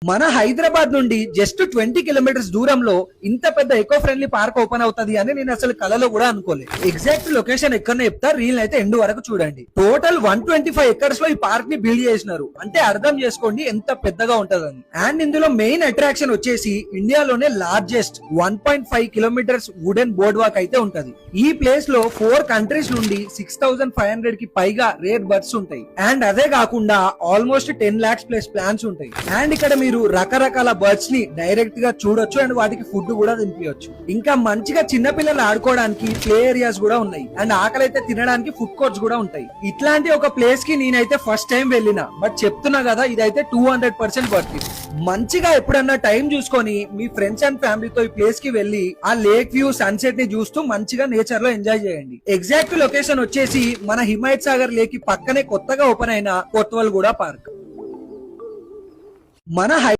మన హైదరాబాద్ నుండి just 20 kilometres దూరంలో ఇంత పెద్ద ఎకో ఫ్రెండ్లీ పార్క్ ఓపెన్ అవుతుంది అని నేను అసలు కలలో కూడా అనుకోలేదు. ఎగ్జాక్ట్ లొకేషన్ ఎక్కడ చెప్తా, రీల్ అయితే ఎండ్ వరకు చూడండి. టోటల్ 125 ఎకర్స్ లో ఈ పార్క్ ని బిల్డ్ చేసినారు అంటే అర్థం చేసుకోండి ఎంత పెద్దగా ఉంటదని. అండ్ ఇందులో మెయిన్ అట్రాక్షన్ వచ్చేసి ఇండియాలోనే largest 1.5 kilometres wooden board walk అయితే ఉంటది. ఈ ప్లేస్ లో 4 కంట్రీస్ నుండి 6500 కి పైగా రేర్ బర్డ్స్ ఉంటాయి. అండ్ అదే కాకుండా ఆల్మోస్ట్ 10 lakhs ప్లస్ ప్లాన్స్ ఉంటాయి. అండ్ ఇక్కడ మీరు రకరకాల బర్డ్స్ ని డైరెక్ట్ గా చూడొచ్చు అండ్ వాటికి ఫుడ్ కూడా తినిపించచ్చు. ఇంకా మంచిగా చిన్న పిల్లలు ఆడుకోవడానికి ప్లే ఏరియాస్ కూడా ఉన్నాయి. అండ్ ఆకలి అయితే తినడానికి ఫుడ్ కోర్ట్స్ కూడా ఉంటాయి. ఇట్లాంటి ఒక ప్లేస్ కి నేనైతే ఫస్ట్ టైం వెళ్ళిన, బట్ చెప్తున్నా కదా ఇదైతే 200% వర్త్ ఇట్. మంచిగా ఎప్పుడన్నా టైం చూసుకొని మీ ఫ్రెండ్స్ అండ్ ఫ్యామిలీతో ఈ ప్లేస్ కి వెళ్ళి ఆ లేక్ వ్యూ సన్సెట్ ని చూస్తూ మంచిగా నేచర్ లో ఎంజాయ్ చేయండి. ఎగ్జాక్ట్ లొకేషన్ వచ్చేసి మన హిమాయత్ సాగర్ లేక్ కి పక్కనే కొత్తగా ఓపెన్ అయిన కొత్తవల్గూడ పార్క్. మన